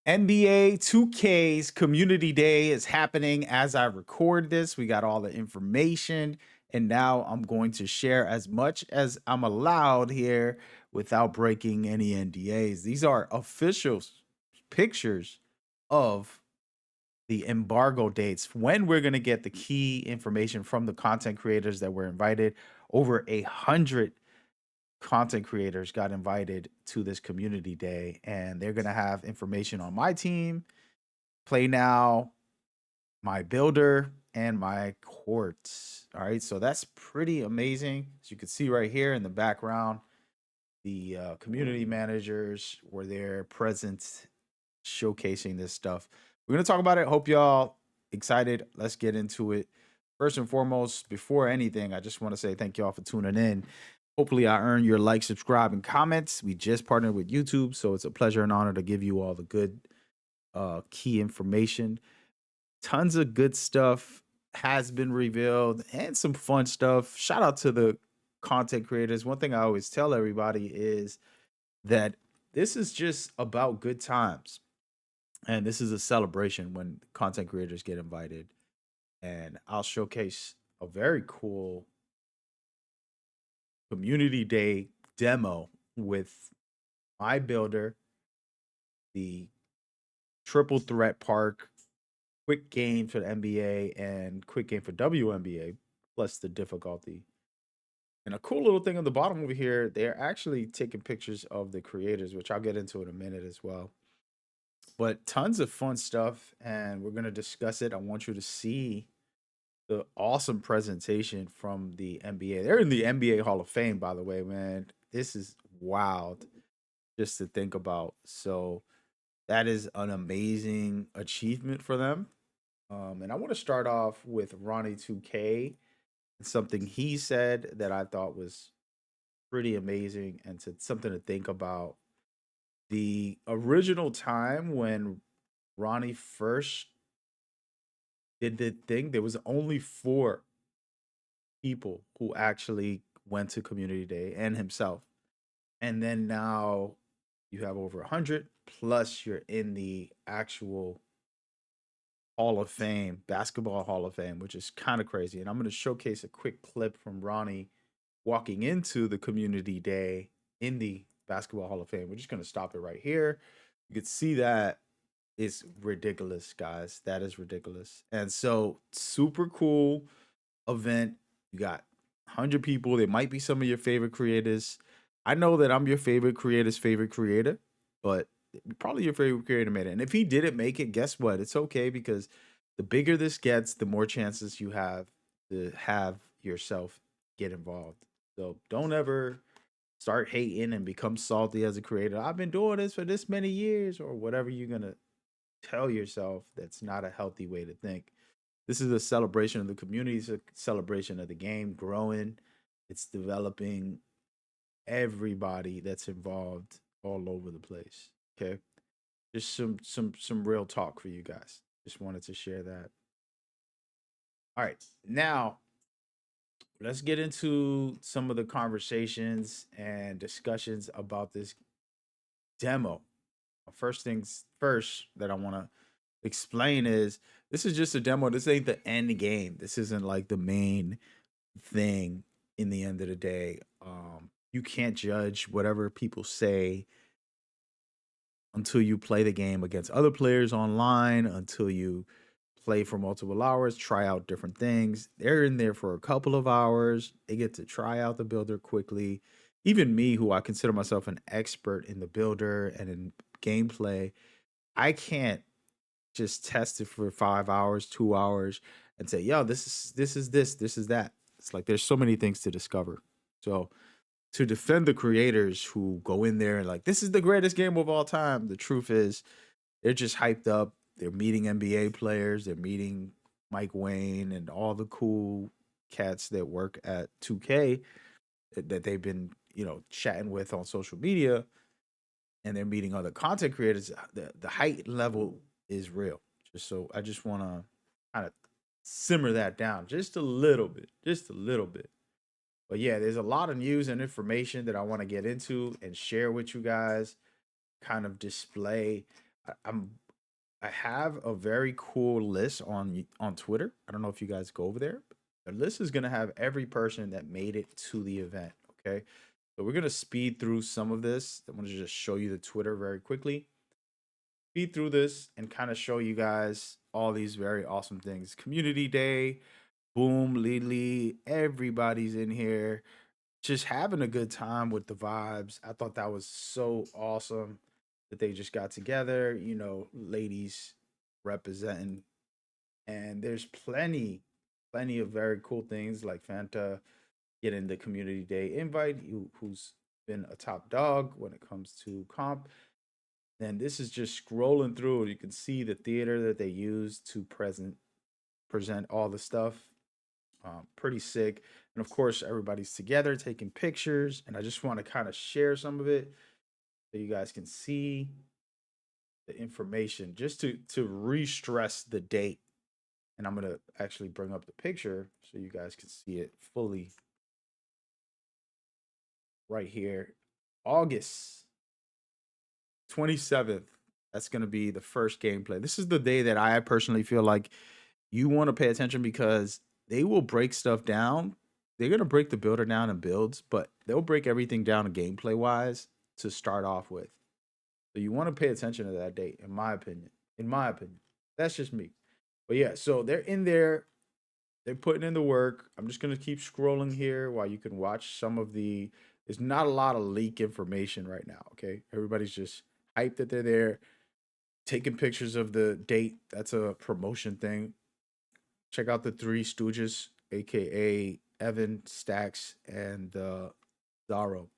NBA 2K's Community Day is happening as I record this. We got all the information, and now I'm going to share as much as I'm allowed here without breaking any NDAs. These are official pictures of the embargo dates when we're going to get the key information from the content creators that were invited. Over 100 content creators got invited to this community day, and they're going to have information on my team, Play Now, MyBuilder, and my courts. All right, so that's pretty amazing. As you can see right here in the background, the community managers were there present showcasing this stuff. We're going to talk about it. Hope y'all excited. Let's get into it. First and foremost, before anything, I just want to say thank y'all for tuning in. Hopefully, I earned your like, subscribe, and comments. We just partnered with YouTube, so it's a pleasure and honor to give you all the good key information. Tons of good stuff has been revealed and some fun stuff. Shout out to the content creators. One thing I always tell everybody is that this is just about good times. And this is a celebration when content creators get invited. And I'll showcase a very cool community day demo with MyBuilder, the triple threat park, quick game for the NBA, and quick game for WNBA, plus the difficulty. And a cool little thing on the bottom over here, they're actually taking pictures of the creators, which I'll get into in a minute as well. But tons of fun stuff, and we're going to discuss it. I want you to see the awesome presentation from the NBA. They're in the NBA Hall of Fame, by the way, man. This is wild just to think about. So that is an amazing achievement for them. And I want to start off with Ronnie 2K and something he said that I thought was pretty amazing and something to think about. The original time when Ronnie first did the thing, there was only 4 people who actually went to community day and himself. And then now you have over 100, plus you're in the actual Hall of Fame, Basketball Hall of Fame, which is kind of crazy. And I'm going to showcase a quick clip from Ronnie walking into the community day in the Basketball Hall of Fame. We're just going to stop it right here. You can see that is ridiculous, guys. That is ridiculous. And so, super cool event. You got 100 people. They might be some of your favorite creators. I know that I'm your favorite creator's favorite creator, but probably your favorite creator made it. And if he didn't make it, guess what? It's okay, because the bigger this gets, the more chances you have to have yourself get involved. So don't ever start hating and become salty as a creator. I've been doing this for this many years, or whatever you're going to tell yourself. That's not a healthy way to think. This is a celebration of the community. It's a celebration of the game growing. It's developing everybody that's involved all over the place. Okay. Just some real talk for you guys. Just wanted to share that. All right. Now let's get into some of the conversations and discussions about this demo. First things first that I want to explain is this is just a demo. This ain't the end game. This isn't like the main thing in the end of the day. You can't judge whatever people say until you play the game against other players online, until you play for multiple hours, try out different things. They're in there for a couple of hours. They get to try out the builder quickly. Even me, who I consider myself an expert in the builder and in gameplay, I can't just test it for 5 hours, 2 hours, and say, "Yo, this is that." It's like there's so many things to discover. So to defend the creators who go in there and like, this is the greatest game of all time, the truth is they're just hyped up. They're meeting NBA players. They're meeting Mike Wayne and all the cool cats that work at 2K that they've been, chatting with on social media, and they're meeting other content creators. The height level is real. I just want to kind of simmer that down just a little bit, just a little bit. But yeah, there's a lot of news and information that I want to get into and share with you guys, kind of display. I have a very cool list on Twitter. I don't know if you guys go over there. The list is gonna have every person that made it to the event. Okay, so we're gonna speed through some of this. I'm gonna just show you the Twitter very quickly. Speed through this and kind of show you guys all these very awesome things. Community Day, boom, Lily, everybody's in here, just having a good time with the vibes. I thought that was so awesome that they just got together, ladies representing. And there's plenty of very cool things like Fanta getting the community day invite, who's been a top dog when it comes to comp. Then this is just scrolling through. You can see the theater that they use to present all the stuff. Pretty sick. And of course, everybody's together taking pictures. And I just want to kind of share some of it so you guys can see the information, just to re-stress the date. And I'm gonna actually bring up the picture so you guys can see it fully right here. August 27th. That's gonna be the first gameplay. This is the day that I personally feel like you want to pay attention because they will break stuff down. They're gonna break the builder down in builds, but they'll break everything down gameplay wise to start off with. So you want to pay attention to that date, in my opinion. In my opinion, that's just me. But yeah, so they're in there. They're putting in the work. I'm just gonna keep scrolling here while you can watch some of the. There's not a lot of leak information right now. Okay, everybody's just hyped that they're there, taking pictures of the date. That's a promotion thing. Check out the Three Stooges, aka Evan, Stacks, and Zaro.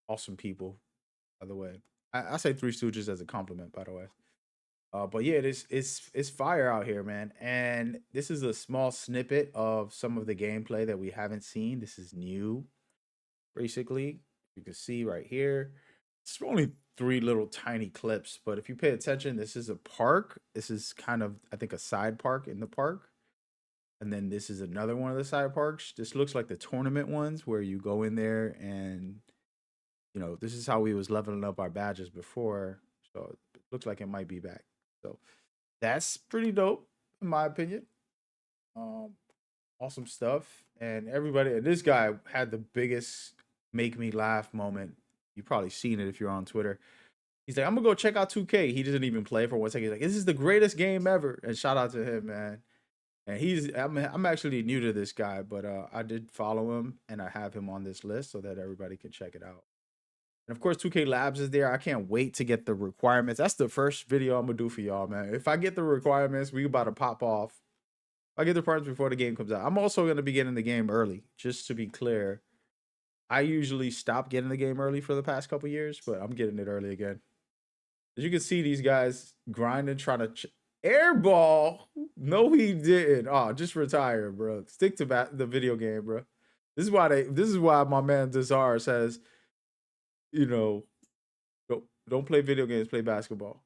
Awesome people, by the way. I say Three Stooges as a compliment, by the way. But yeah, it's fire out here, man. And this is a small snippet of some of the gameplay that we haven't seen. This is new, basically. You can see right here. It's only three little tiny clips, but if you pay attention, this is a park. This is kind of, I think, a side park in the park. And then this is another one of the side parks. This looks like the tournament ones where you go in there and this is how we was leveling up our badges before. So it looks like it might be back. So that's pretty dope, in my opinion. Um, awesome stuff. And everybody, and this guy had the biggest make me laugh moment. You've probably seen it if you're on Twitter. He's like, I'm gonna go check out 2K. He doesn't even play for 1 second. He's like, this is the greatest game ever. And shout out to him, man. And I'm actually new to this guy, but I did follow him and I have him on this list so that everybody can check it out. And of course, 2K Labs is there. I can't wait to get the requirements. That's the first video I'm gonna do for y'all, man. If I get the requirements, we about to pop off. If I get the parts before the game comes out. I'm also gonna be getting the game early, just to be clear. I usually stop getting the game early for the past couple years, but I'm getting it early again. As you can see, these guys grinding, trying to airball. No, he didn't. Oh, just retire, bro. Stick to the video game, bro. This is why my man Desar says, you know, don't play video games, play basketball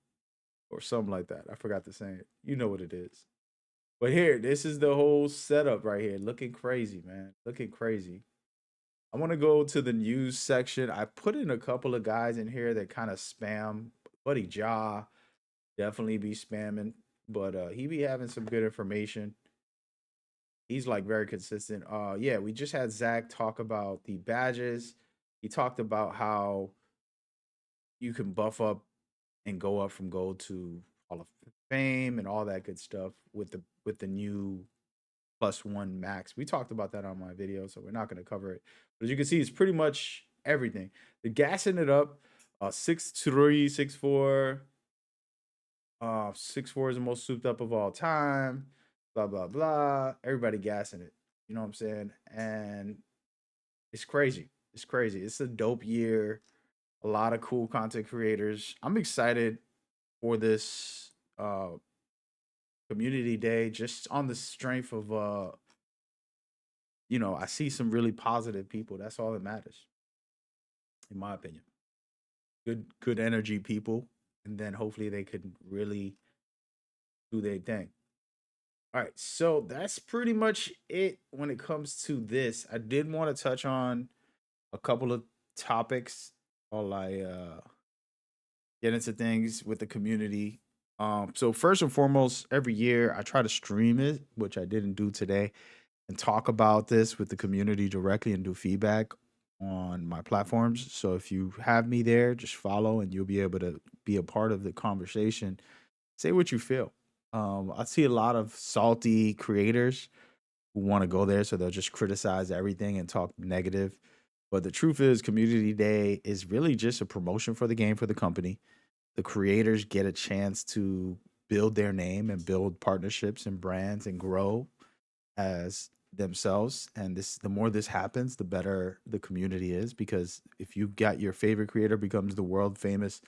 or something like that. I forgot to say it. You know what it is. But here, this is the whole setup right here. Looking crazy, man. Looking crazy. I want to go to the news section. I put in a couple of guys in here that kind of spam. Buddy Ja definitely be spamming, but he be having some good information. He's like very consistent. Yeah, we just had Zach talk about the badges. He talked about how you can buff up and go up from gold to Hall of Fame and all that good stuff with the new +1 max. We talked about that on my video, so we're not going to cover it. But as you can see, it's pretty much everything. They're gassing it up. 6'3", 6'4". 6'4" is the most souped up of all time. Blah blah blah. Everybody gassing it. You know what I'm saying? And it's crazy. It's crazy. It's a dope year. A lot of cool content creators. I'm excited for this community day just on the strength of I see some really positive people. That's all that matters, in my opinion. Good energy people, and then hopefully they could really do their thing. All right, so that's pretty much it when it comes to this. I did want to touch on a couple of topics while I get into things with the community. So first and foremost, every year I try to stream it, which I didn't do today, and talk about this with the community directly and do feedback on my platforms. So if you have me there, just follow and you'll be able to be a part of the conversation. Say what you feel. I see a lot of salty creators who want to go there, so they'll just criticize everything and talk negative. But the truth is, Community Day is really just a promotion for the game for the company. The creators get a chance to build their name and build partnerships and brands and grow as themselves. And this, the more this happens, the better the community is, because if you got your favorite creator becomes the world famous,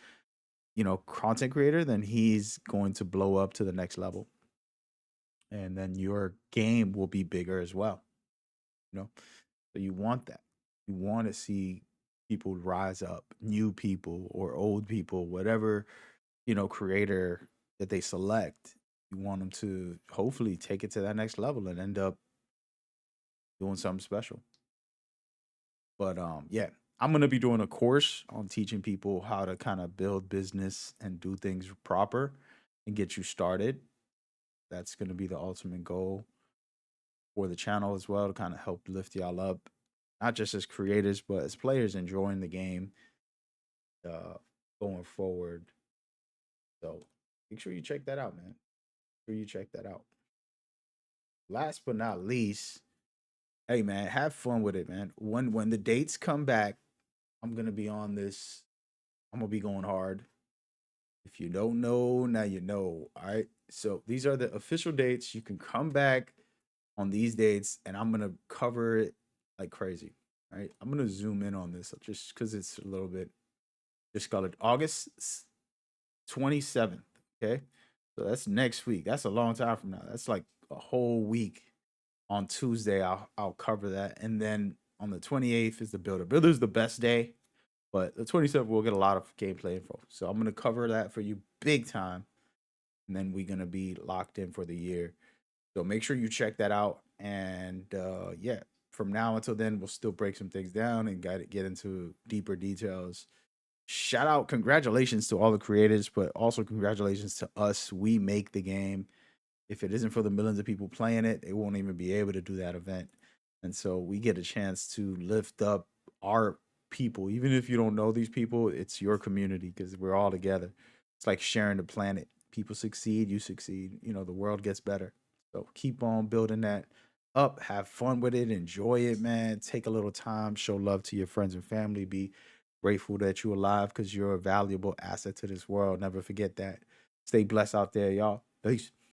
content creator, then he's going to blow up to the next level, and then your game will be bigger as well. you know so you want that. You want to see people rise up, new people or old people, whatever creator that they select. You want them to hopefully take it to that next level and end up doing something special. But yeah, I'm gonna be doing a course on teaching people how to kind of build business and do things proper and get you started. That's gonna be the ultimate goal for the channel as well, to kind of help lift y'all up, not just as creators but as players enjoying the game uh, going forward. So make sure you check that out, man. Make sure you check that out. Last but not least, hey man, have fun with it, man. When the dates come back, I'm gonna be on this. I'm gonna be going hard. If you don't know, now you know. All right. So these are the official dates. You can come back on these dates, and I'm gonna cover it like crazy. All right. I'm gonna zoom in on this just because it's a little bit discolored. August 27th. Okay. So that's next week. That's a long time from now. That's like a whole week. On Tuesday, I'll cover that, and then on the 28th is the builder. Builder's the best day, but the 27th we'll get a lot of gameplay info. So I'm gonna cover that for you big time, and then we're gonna be locked in for the year. So make sure you check that out. And yeah, from now until then, we'll still break some things down and get into deeper details. Shout out, congratulations to all the creators, but also congratulations to us. We make the game. If it isn't for the millions of people playing it, they won't even be able to do that event. And so we get a chance to lift up our people. Even if you don't know these people, it's your community because we're all together. It's like sharing the planet. People succeed, you succeed. The world gets better. So keep on building that up. Have fun with it. Enjoy it, man. Take a little time. Show love to your friends and family. Be grateful that you're alive because you're a valuable asset to this world. Never forget that. Stay blessed out there, y'all. Peace.